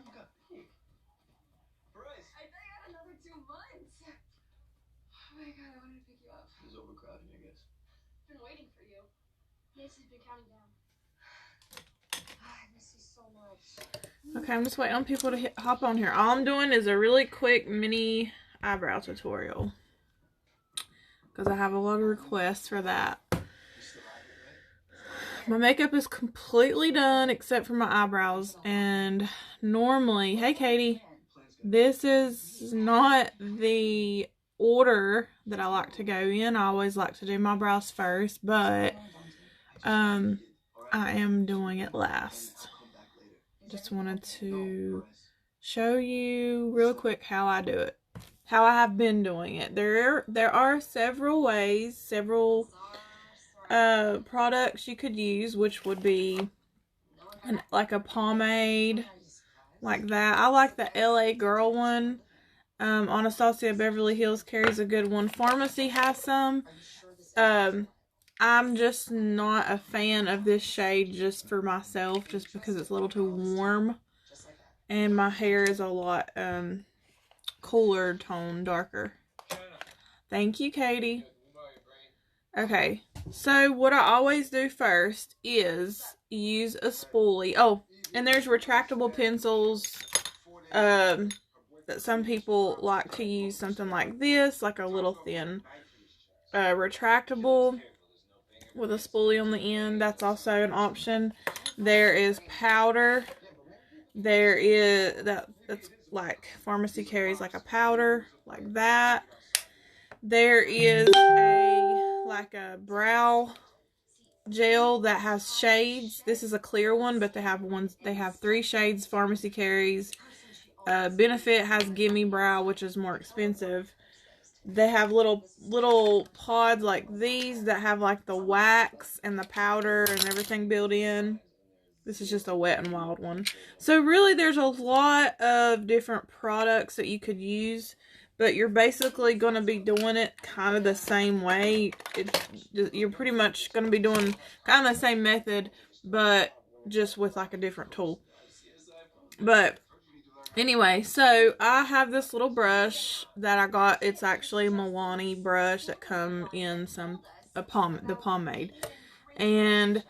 I thought you had another 2 months. Oh my god, I wanted to pick you up. It was overcrowding, I guess. I've been waiting for you. Macy's been counting down. I miss you so much. Okay, I'm just waiting on people to hop on here. All I'm doing is a really quick mini eyebrow tutorial, because I have a lot of requests for that. My makeup is completely done except for my eyebrows, and normally, hey Katie, this is not the order that I like to go in. I always like to do my brows first, but I am doing it last. Just wanted to show you real quick how I do it, how I have been doing it. There are several ways, several products you could use, which would be like a pomade like that. I like the LA Girl one. Anastasia Beverly Hills carries a good one. Farmasi has some. I'm just not a fan of this shade just for myself, just because it's a little too warm and my hair is a lot cooler tone, darker. Thank you, Katie. Okay, so what I always do first is use a spoolie. Oh, and there's retractable pencils that some people like to use, something like this, like a little thin retractable with a spoolie on the end. That's also an option. There is powder. There is that's like Farmasi carries like a powder like that. There is a brow gel that has shades. This is a clear one, but they have 3 shades Farmasi carries. Benefit has Gimme Brow, which is more expensive. They have little pods like these that have like the wax and the powder and everything built in. This is just a Wet n Wild one. So really there's a lot of different products that you could use, but you're basically going to be doing it kind of the same way. You're pretty much going to be doing kind of the same method, but just with like a different tool. But anyway, so I have this little brush that I got. It's actually a Milani brush that come in the pomade. And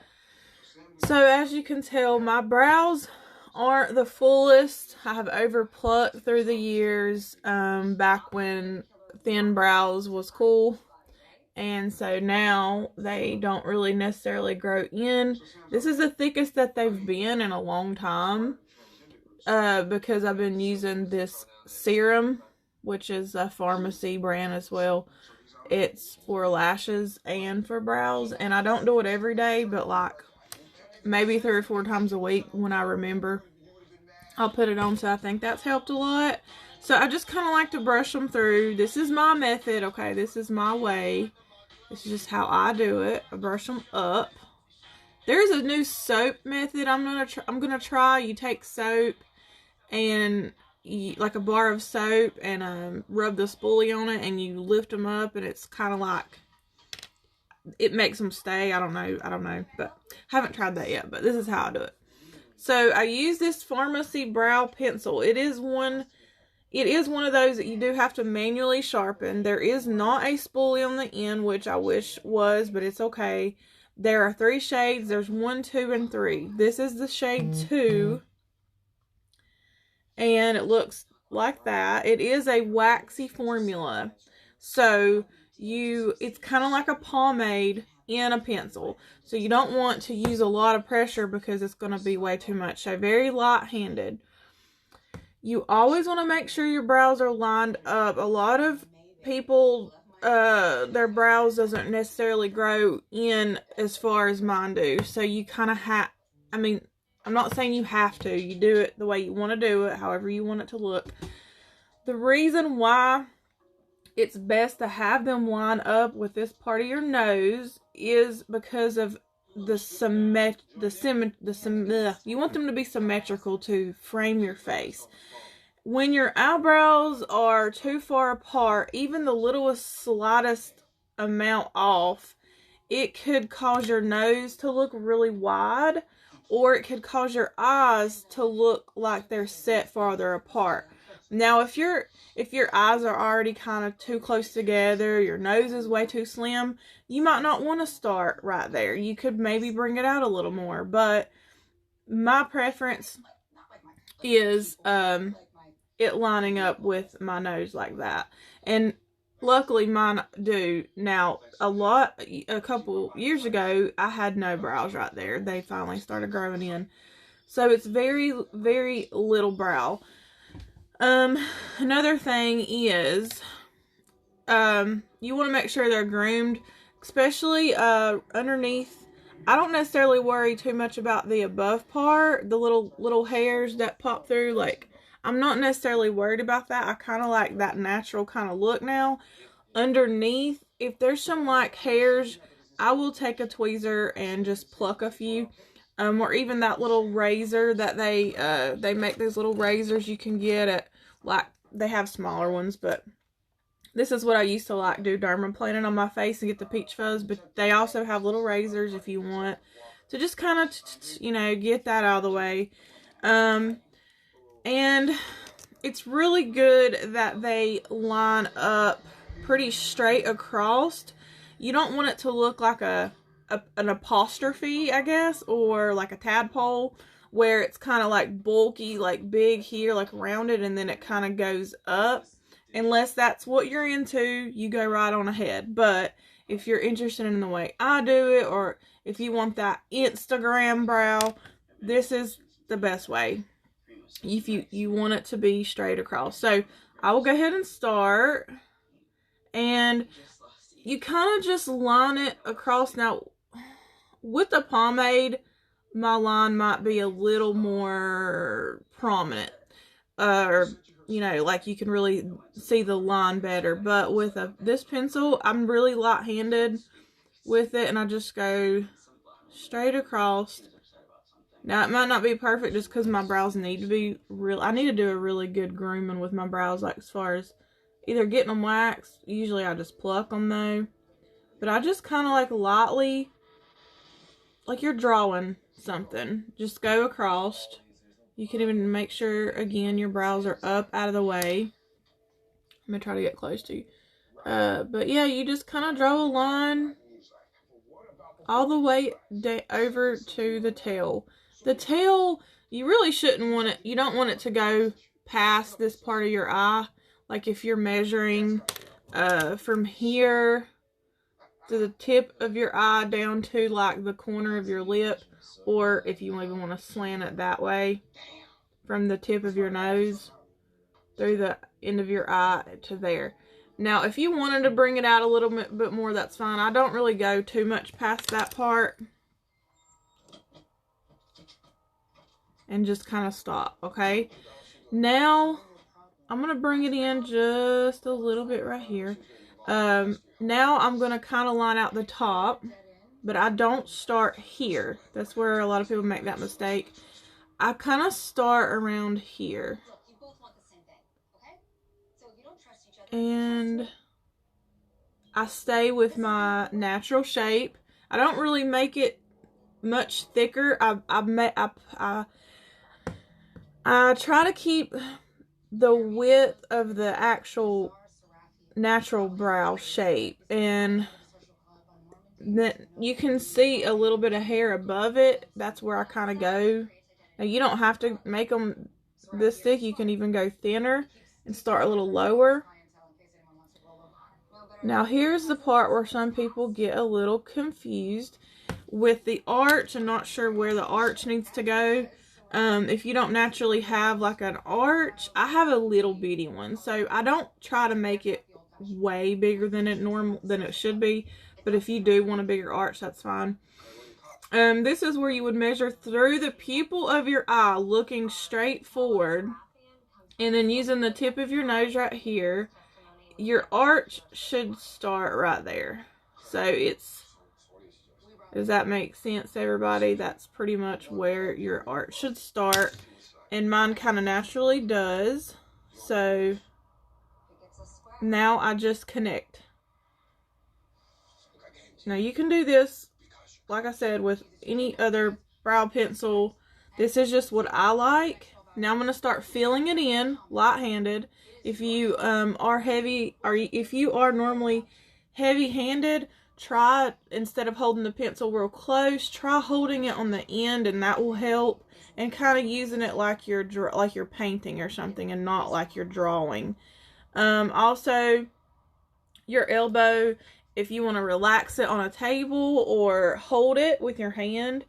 so as you can tell, my brows aren't the fullest. I have over plucked through the years, back when thin brows was cool. And so now they don't really necessarily grow in. This is the thickest that they've been in a long time. Because I've been using this serum, which is a Farmasi brand as well. It's for lashes and for brows, and I don't do it every day, but like maybe 3 or 4 times a week when I remember, I'll put it on. So I think that's helped a lot. So I just kind of like to brush them through. This is my method, okay? This is my way. This is just how I do it. I brush them up. There's a new soap method I'm gonna try. You take soap and like a bar of soap and rub the spoolie on it, and you lift them up, and it's kind of like, it makes them stay. I don't know, but I haven't tried that yet, but this is how I do it. So I use this Farmasi brow pencil. It is one of those that you do have to manually sharpen. There is not a spoolie on the end, which I wish was, but it's okay. There are 3 shades. There's 1, 2, and 3. This is the shade 2. And it looks like that. It is a waxy formula. So it's kind of like a pomade in a pencil. So you don't want to use a lot of pressure because it's going to be way too much. So very light-handed. You always want to make sure your brows are lined up. A lot of people, their brows doesn't necessarily grow in as far as mine do. So you kind of I'm not saying you have to. You do it the way you want to do it, however you want it to look. The reason why it's best to have them line up with this part of your nose is because of you want them to be symmetrical to frame your face. When your eyebrows are too far apart, even the littlest, slightest amount off, it could cause your nose to look really wide, or it could cause your eyes to look like they're set farther apart. Now, if your eyes are already kind of too close together, your nose is way too slim, you might not want to start right there. You could maybe bring it out a little more, but my preference is it lining up with my nose like that. And luckily mine do. Now, a couple years ago, I had no brows right there. They finally started growing in. So it's very, very little brow. Another thing is, you want to make sure they're groomed, especially, underneath. I don't necessarily worry too much about the above part, the little hairs that pop through. Like, I'm not necessarily worried about that. I kind of like that natural kind of look now. Underneath, if there's some like hairs, I will take a tweezer and just pluck a few. Or even that little razor that they make those little razors you can get at, like, they have smaller ones, but this is what I used to like do dermaplaning on my face and get the peach fuzz, but they also have little razors if you want to just kind of, you know, get that out of the way. And it's really good that they line up pretty straight across. You don't want it to look like an apostrophe, I guess, or like a tadpole, where it's kind of like bulky, like big here, like rounded, and then it kind of goes up. Unless that's what you're into, you go right on ahead. But if you're interested in the way I do it, or if you want that Instagram brow, this is the best way. If you want it to be straight across. So I will go ahead and start. And you kind of just line it across. Now, with the pomade, my line might be a little more prominent. Or, you know, like you can really see the line better. But with this pencil, I'm really light-handed with it. And I just go straight across. Now, it might not be perfect just because my brows need to be real. I need to do a really good grooming with my brows, like as far as either getting them waxed. Usually I just pluck them though. But I just kind of like lightly, like you're drawing something, just go across. You can even make sure, again, your brows are up out of the way. I'm going to try to get close to you. But yeah, you just kind of draw a line all the way over to the tail. The tail, you really shouldn't want it, you don't want it to go past this part of your eye. Like if you're measuring from here to the tip of your eye down to like the corner of your lip, or if you even want to slant it that way from the tip of your nose through the end of your eye to there. Now, if you wanted to bring it out a little bit more, that's fine. I don't really go too much past that part. And just kind of stop, okay? Now, I'm going to bring it in just a little bit right here. Now, I'm going to kind of line out the top. But I don't start here. That's where a lot of people make that mistake. I kind of start around here. And I stay with my natural shape. I don't really make it much thicker. I try to keep the width of the actual natural brow shape, and then you can see a little bit of hair above it. That's where I kind of go. Now, you don't have to make them this thick. You can even go thinner and start a little lower. Now, here's the part where some people get a little confused with the arch and not sure where the arch needs to go. If you don't naturally have like an arch, I have a little bitty one, so I don't try to make it way bigger than it should be. But if you do want a bigger arch, that's fine. This is where you would measure through the pupil of your eye, looking straight forward, and then using the tip of your nose right here. Your arch should start right there. So does that make sense to everybody? That's pretty much where your arch should start. And mine kind of naturally does. So now I just connect. Now you can do this, like I said, with any other brow pencil. This is just what I like. Now I'm going to start filling it in light-handed. If you are heavy, or if you are normally heavy-handed, try, instead of holding the pencil real close, try holding it on the end, and that will help. And kind of using it like you're painting or something, and not like you're drawing. Also, your elbow, if you want to relax it on a table or hold it with your hand,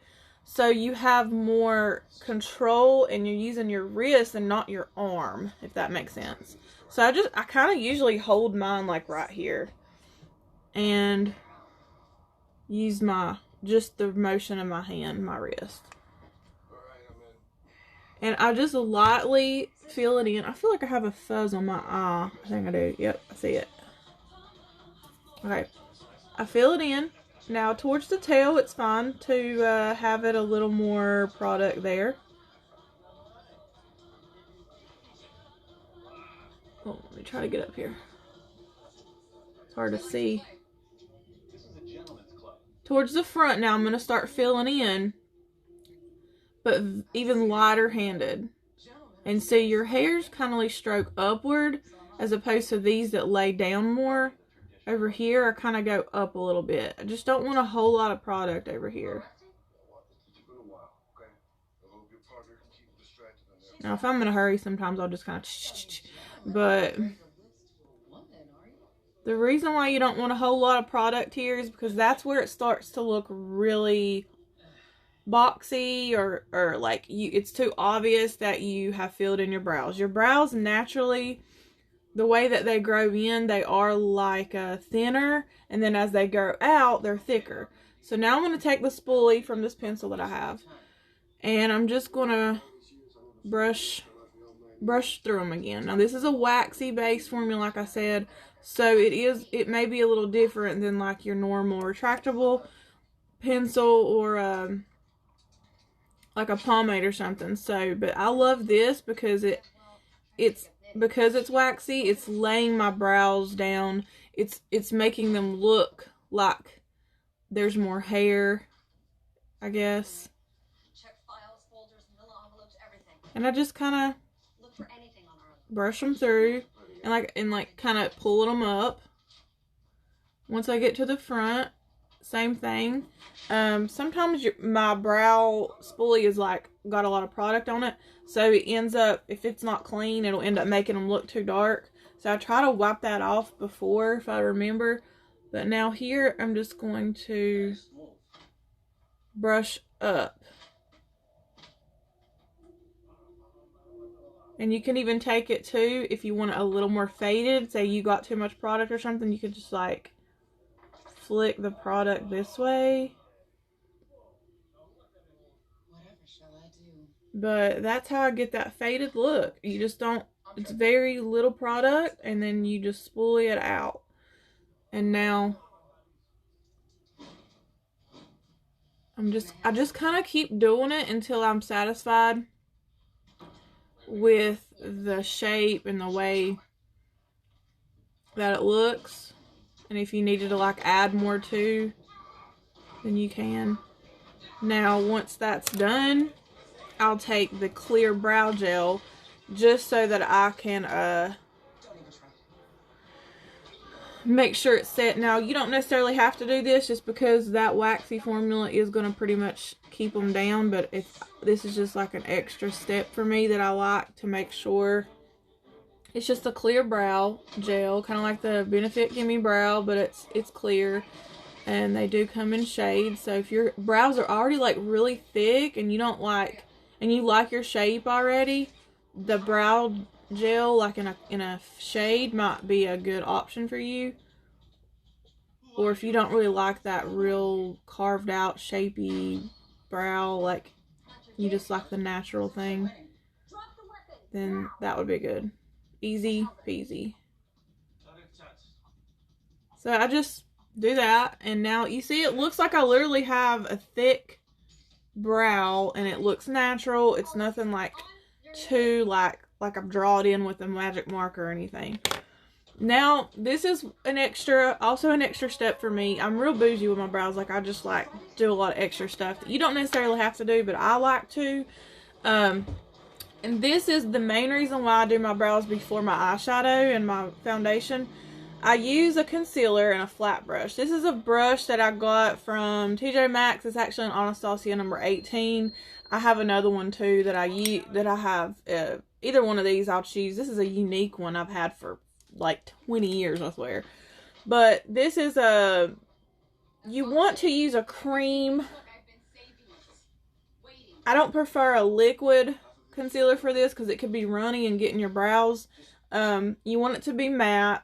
so you have more control and you're using your wrist and not your arm, if that makes sense. So I kind of usually hold mine like right here and use just the motion of my hand, my wrist. And I just lightly fill it in. I feel like I have a fuzz on my eye. I think I do. Yep, I see it. Okay. I fill it in. Now, towards the tail, it's fine to have it a little more product there. Oh, let me try to get up here. It's hard to see. Towards the front now, I'm going to start filling in, but even lighter handed. And so your hairs kind of stroke upward, as opposed to these that lay down more. Over here, I kind of go up a little bit. I just don't want a whole lot of product over here. Now, if I'm in a hurry, sometimes I'll just kind of... But the reason why you don't want a whole lot of product here is because that's where it starts to look really boxy, or like it's too obvious that you have filled in your brows. Your brows naturally, the way that they grow in, they are like thinner, and then as they grow out, they're thicker. So now I'm going to take the spoolie from this pencil that I have, and I'm just going to brush through them again. Now this is a waxy base formula, like I said, so it may be a little different than like your normal retractable pencil or like a pomade or something. So, but I love this because it's waxy, it's laying my brows down. It's making them look like there's more hair, I guess. And I just kind of brush them through and like kind of pulling them up. Once I get to the front, same thing. Sometimes my brow spoolie is like got a lot of product on it, so it ends up, if it's not clean, it'll end up making them look too dark. So I try to wipe that off before, if I remember. But now here, I'm just going to brush up. And you can even take it too, if you want it a little more faded. Say you got too much product or something, you could just like flick the product this way. But that's how I get that faded look. You just don't, it's very little product, and then you just spoolie it out. And now I just kind of keep doing it until I'm satisfied with the shape and the way that it looks. And if you needed to like add more too, then you can. Now once that's done, I'll take the clear brow gel just so that I can make sure it's set. Now you don't necessarily have to do this, just because that waxy formula is going to pretty much keep them down, but if this is just like an extra step for me that I like to make sure. It's just a clear brow gel, kind of like the Benefit Gimme Brow, but it's clear, and they do come in shades. So if your brows are already like really thick and you don't like, and you like your shape already, the brow gel like in a shade might be a good option for you. Or if you don't really like that real carved out shapy brow, like you just like the natural thing, then that would be good. Easy peasy. So I just do that, and now you see it looks like I literally have a thick brow, and it looks natural. It's nothing like too like I've drawn it in with a magic marker or anything. Now, this is also an extra step for me. I'm real bougie with my brows. Like, I just like do a lot of extra stuff that you don't necessarily have to do, but I like to. And this is the main reason why I do my brows before my eyeshadow and my foundation. I use a concealer and a flat brush. This is a brush that I got from TJ Maxx. It's actually an Anastasia number 18. I have another one too that I have. Either one of these I'll choose. This is a unique one I've had for like 20 years, I swear. But this is you want to use a cream. I don't prefer a liquid concealer for this because it could be runny and get in your brows. You want it to be matte.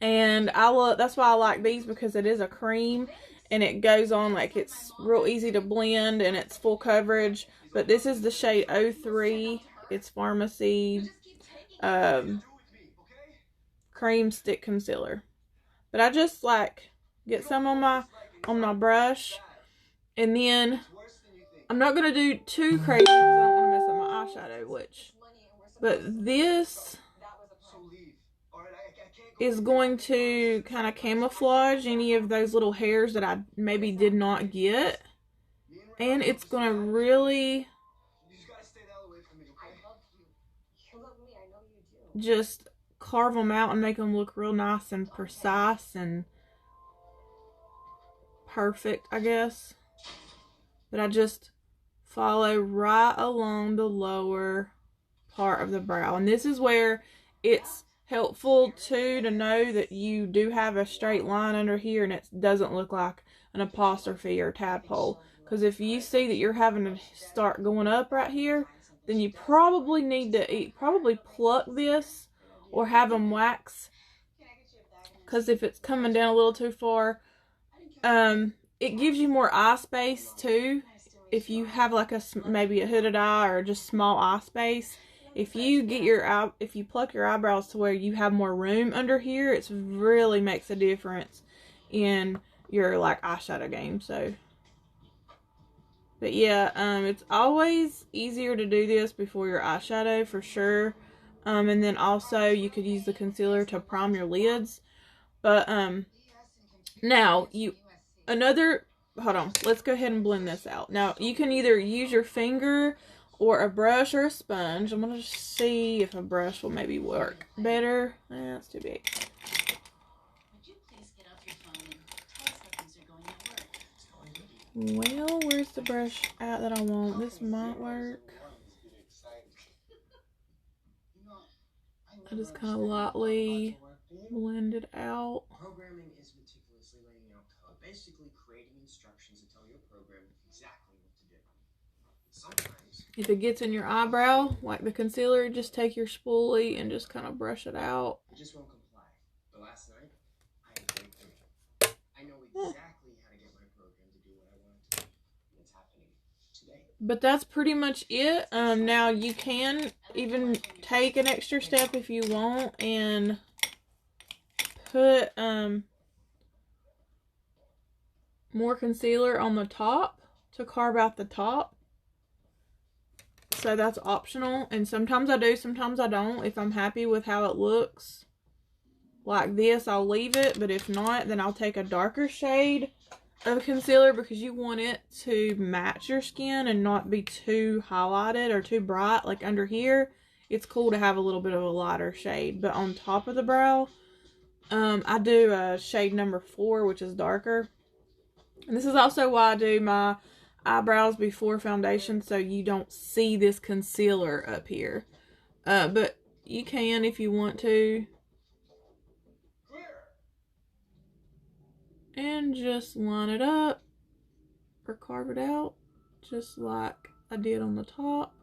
And that's why I like these, because it is a cream and it goes on like it's real easy to blend and it's full coverage. But this is the shade 03. It's Farmasi cream stick concealer. But I just like get some on my brush, and then I'm not gonna do too crazy because I don't want to mess up my eyeshadow. But this is going to kind of camouflage any of those little hairs that I maybe did not get, and it's gonna really just carve them out and make them look real nice and precise and perfect, I guess. But I just follow right along the lower part of the brow, and this is where it's helpful too to know that you do have a straight line under here and it doesn't look like an apostrophe or tadpole. Because if you see that you're having to start going up right here, then you probably need to probably pluck this or have them wax. Because if it's coming down a little too far, it gives you more eye space too. If you have like maybe a hooded eye or just small eye space, if you pluck your eyebrows to where you have more room under here, it really makes a difference in your like eyeshadow game. So, but yeah, it's always easier to do this before your eyeshadow for sure. And then also you could use the concealer to prime your lids. But now hold on, let's go ahead and blend this out. Now you can either use your finger or a brush or a sponge. I'm gonna just see if a brush will maybe work better. That's too big. Well, where's the brush at that I want? This might work. I just kind of lightly blend it out. Programming is meticulously laying out code, basically creating instructions that tell your program exactly what to do. Sometimes, if it gets in your eyebrow, like the concealer, just take your spoolie and just kind of brush it out. It just won't comply. But last night, I had a great dream. I know exactly how to get my program to do what I want it to do. And it's happening today. But that's pretty much it. Now you can even take an extra step if you want and put more concealer on the top to carve out the top. So that's optional, and sometimes I do, sometimes I don't. If I'm happy with how it looks like this, I'll leave it, but if not, then I'll take a darker shade of concealer, because you want it to match your skin and not be too highlighted or too bright. Like under here, it's cool to have a little bit of a lighter shade, but on top of the brow, I do a shade number 4, which is darker. And this is also why I do my eyebrows before foundation, so you don't see this concealer up here. But you can if you want to. And just line it up or carve it out just like I did on the top.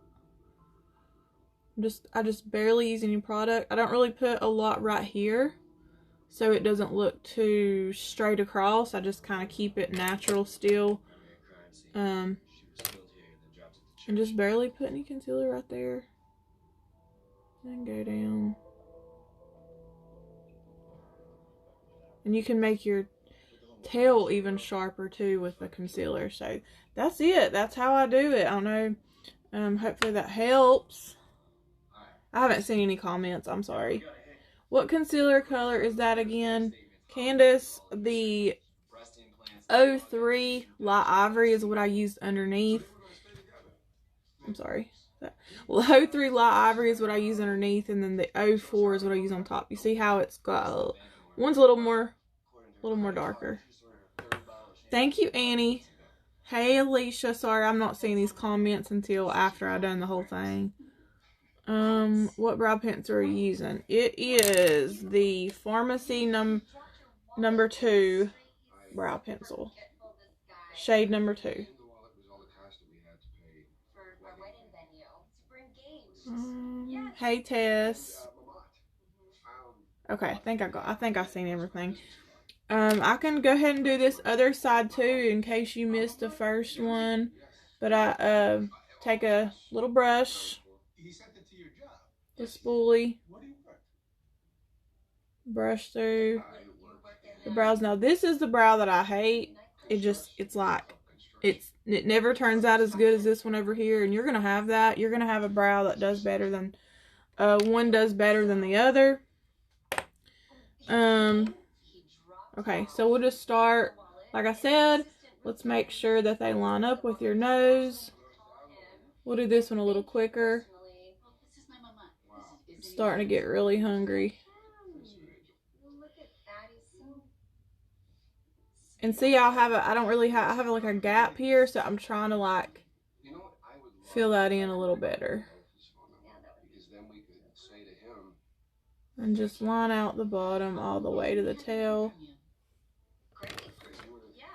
I just barely use any product. I don't really put a lot right here so it doesn't look too straight across. I just kind of keep it natural still. And just barely put any concealer right there. And go down. And you can make your tail even sharper too with the concealer. So that's it. That's how I do it. I don't know. Hopefully that helps. I haven't seen any comments. I'm sorry. What concealer color is that again? Candace, the 03 Light Ivory is what I used underneath. I'm sorry. Well, 03 Light Ivory is what I use underneath, and then the 04 is what I use on top. You see how it's got one's a little more darker. Thank you, Annie. Hey, Alicia. Sorry, I'm not seeing these comments until after I've done the whole thing. What brow pencil are you using? It is the Farmasi number 2 brow pencil. Shade number 2. Hey, Tess. Okay, I think I've seen everything. I can go ahead and do this other side too in case you missed the first one. But I take a little brush, the spoolie, brush through the brows. Now this is the brow that I hate. It never turns out as good as this one over here, and you're gonna have that. You're gonna have a brow that does better than one does better than the other. Okay, so we'll just start, like I said, let's make sure that they line up with your nose. We'll do this one a little quicker. I'm starting to get really hungry. And see, I have like a gap here, so I'm trying to like fill that in a little better. And just line out the bottom all the way to the tail.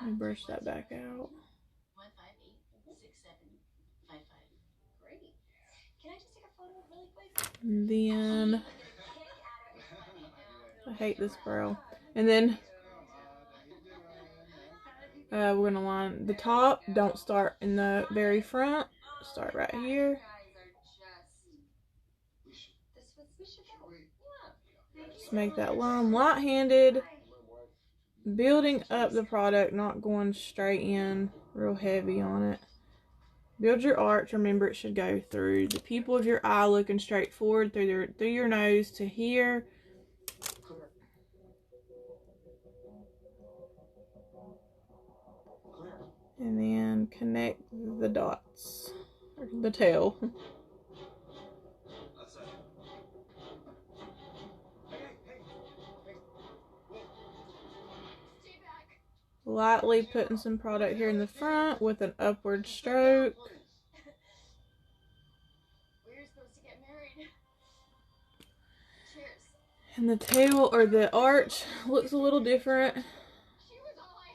Let me brush that back out. And then I hate this brow. And then we're gonna line the top. Don't start in the very front. Start right here. Just make that line light-handed. Building up the product, not going straight in real heavy on it. Build your arch. Remember, it should go through the pupil of your eye, looking straight forward through your nose to here. And then connect the dots, or the tail. Lightly putting some product here in the front with an upward stroke. We're supposed to get married. Cheers. And the tail, or the arch, looks a little different.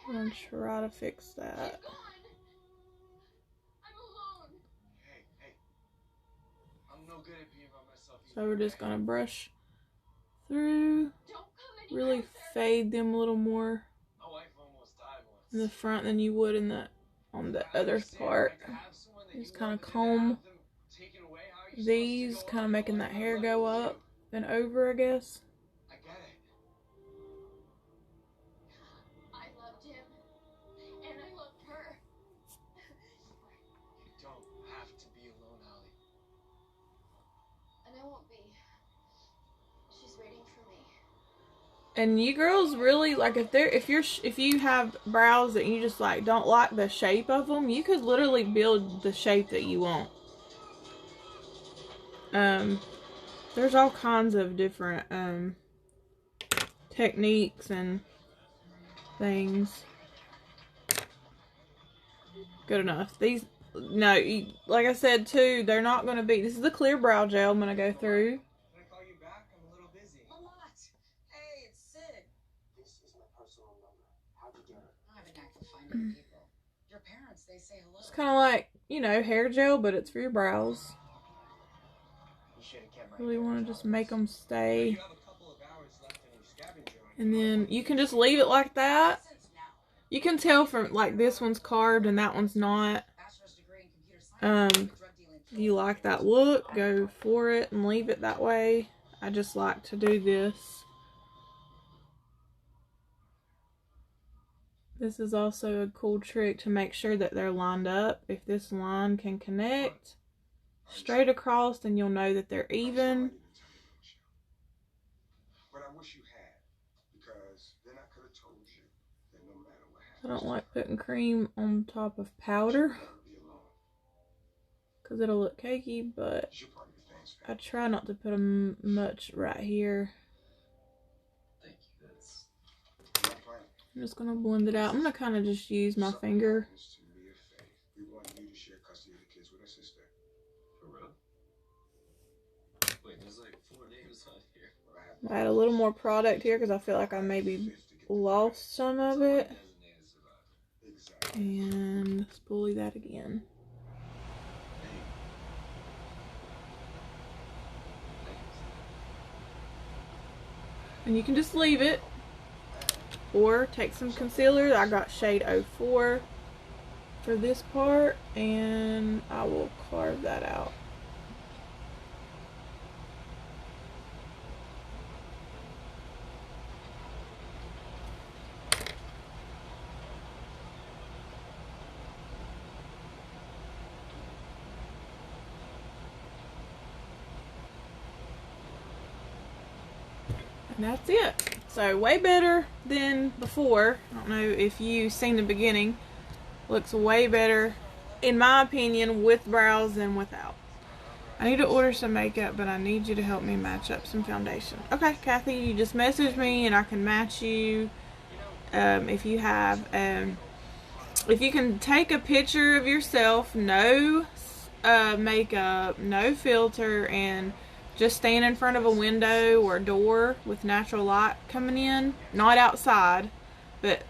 I'm gonna try to fix that. I'm alone. Hey. I'm no good at being by myself. So we're just gonna brush through, really fade them a little more in the front than you would on the other part. Just kind of comb these, kind of making that hair go up and over, I guess. I get it. I loved him, and I loved her. You don't have to be alone, Allie. And I won't be. She's waiting for me. And you girls really, like, if you have brows that you just like don't like the shape of them, you could literally build the shape that you want. There's all kinds of different techniques and things. Good enough. These, no, like I said too, they're not going to be, this is the clear brow gel I'm going to go through. Can I call you back? I'm a little busy. A lot. Hey, it's Sid. This is my personal number. How'd you get it? I have a knack for finding people. Your parents, they say hello. It's kind of like, you know, hair gel, but it's for your brows. You should have kept my Really want to just make them stay. You have a couple of hours left in your scavenger hunt. And then you can just leave it like that. You can tell from, like, this one's carved and that one's not. If you like that look, go for it and leave it that way. I just like to do this. This is also a cool trick to make sure that they're lined up. If this line can connect straight across, then you'll know that they're even. But wish you had, because then I could have told you that no matter what I happens, don't like putting cream on top of powder be alone. because it'll look cakey, but You're part of your things, I fam. try not to put much right here. Thank you. That's my plan. I'm just going to blend it out. I'm going to kind of just use my finger. Happens to me or Faith, we want you to share custody of the kids with our sister. For real? Wait, there's like 4 names on here. I add a little more product here because I feel like I maybe lost some of it. And spoolie that again. And you can just leave it or take some concealer. I got shade 04 for this part, and I will carve that out. And that's it. So way better than before. I don't know if you've seen the beginning. Looks way better, in my opinion, with brows than without. I need to order some makeup, but I need you to help me match up some foundation. Okay, Kathy, you just message me and I can match you. If you have, if you can take a picture of yourself, no makeup, no filter, and just stand in front of a window or a door with natural light coming in, not outside, but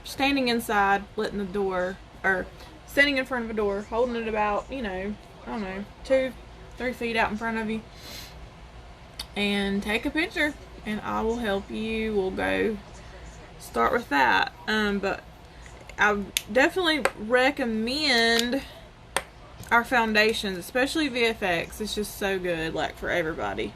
standing inside, letting the door, or sitting in front of a door, holding it about, you know, I don't know, 2-3 feet out in front of you, and take a picture, and I will help you. We'll go start with that. But I definitely recommend our foundations, especially VFX. It's just so good, like, for everybody.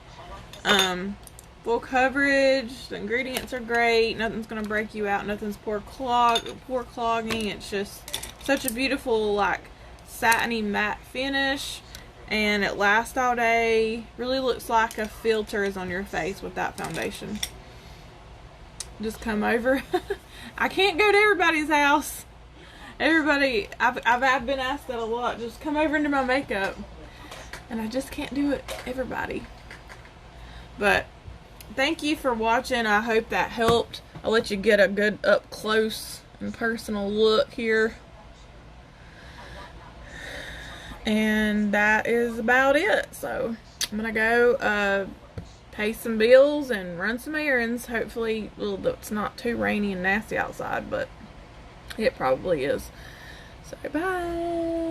Full coverage, the ingredients are great, nothing's gonna break you out, nothing's pore clogging. It's just such a beautiful, like, satiny matte finish, and it lasts all day. Really looks like a filter is on your face with that foundation. Just come over. I can't go to everybody's house. Everybody, I've been asked that a lot. Just come over into my makeup, and I just can't do it, everybody. But thank you for watching. I hope that helped. I'll let you get a good up close and personal look here. And that is about it. So I'm gonna go pay some bills and run some errands. Hopefully, well, it's not too rainy and nasty outside, but it probably is. So bye.